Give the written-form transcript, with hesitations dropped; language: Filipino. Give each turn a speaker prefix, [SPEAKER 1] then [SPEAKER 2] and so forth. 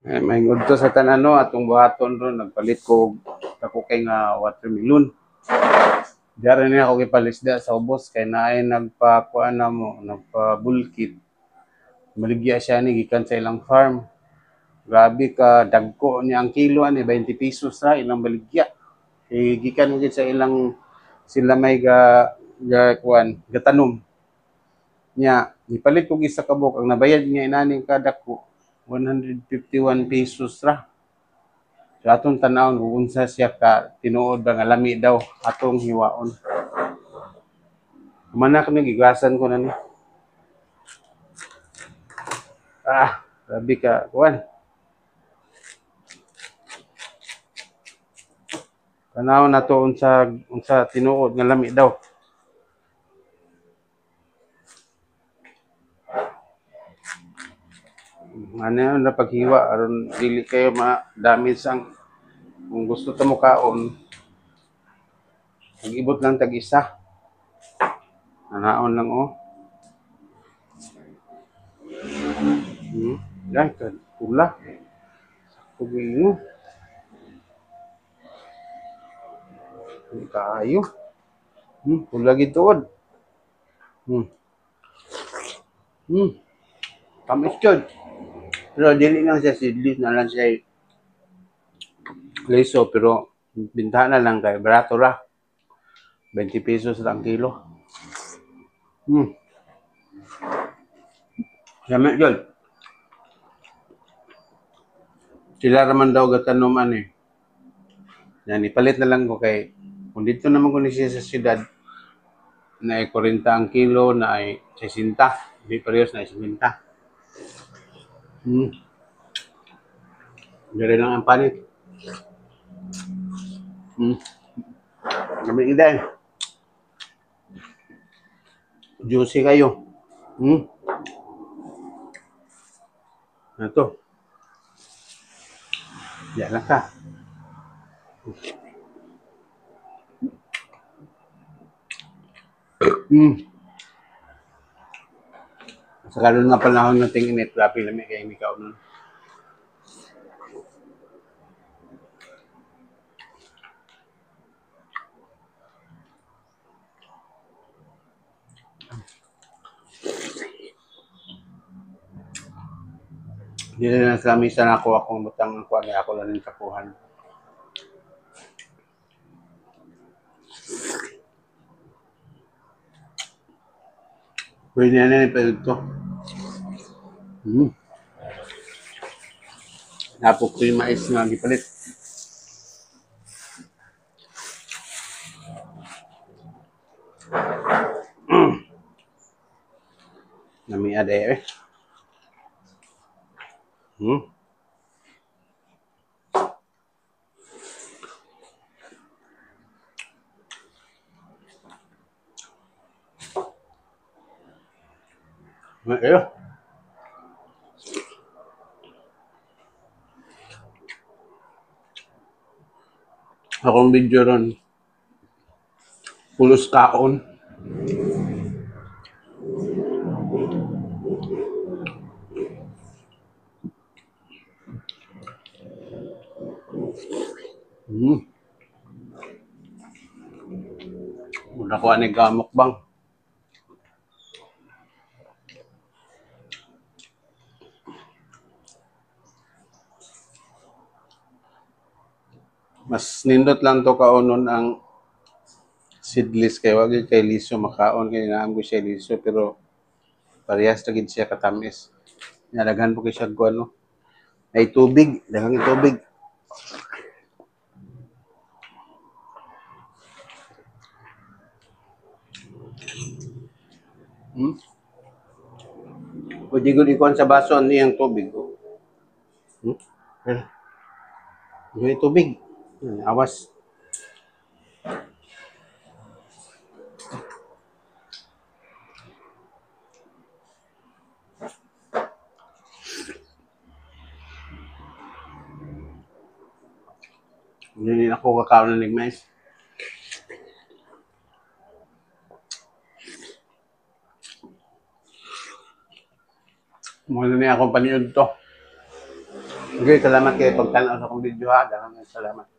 [SPEAKER 1] May ngudto sa tanano atong buhaton ron nagpalit ko ako kay nga watermelon. Diara niya ako gipalisda sa ubos kay naay nagpakuan na mo, nagpabulkit. Maligya siya ni gikan sa ilang farm. Grabe ka dagko niya ang kilo ani 20 pesos sa ilang baligya. Gikan mo sa ilang sila may kuan gatanom niya gipalit ko gisa kabok ang nabayad niya inaning kada ko 151 pesos ra. So atong tanawon kung unsa siya ka tinuod ba nga lami daw atong hiwaon. Manak ni gigasan ko na ni. Grabe ka kuan. Tanawon na to unsa tinuod nga lami daw. Ano na paghiwa aron dili kayo ma-damage ang kung gusto ta mo kaon. Mag-ibot lang tag isa. Anaon lang oh. Yan ka pula. Tugay mo. Kayo. Pula gituod. Tamis yun. Pero dili lang siya seedless na lang siya leso pero bintana lang kay barato ra. 20 pesos lang kilo. Yami yun. Sila raman daw gatanom ani. Yan, ipalit na lang ko kay kung dito naman ko ni siya sa siyudad na ay 40 ang kilo, na ay 60. Hindi parehas na ay 50. Dari lang ang panit. Kami iday. Juicy kayo. Ito. Yan lang ka. Sa karon nga panahon ng init, grabe lamig kay ikaw nun. Hindi na kami sa nako akong butang ng kuwan ako lang ng tapuhan. Pwede na pa ito. Napok ko yung mais nga gipalit. Nami ade eh. Ayo. Akong video ron. Pulos kaon. Muna ko ani gamok bang. Mas nindot lang to kaonon ang seedless kay wag kay liso makaon kay naamgo siya liso pero parehas na gid siya katamis. Nalaghan po kay siya kuan no. Ay tubig, daghang tubig. Pwede ko ikuan sa baso niyang tubig. Yung tubig. Awas. Hindi na ako kakaon ng mais. Muna niya akong paniod to. Okay, salamat kayo pagtanaw sa akong video ha. Daghang salamat.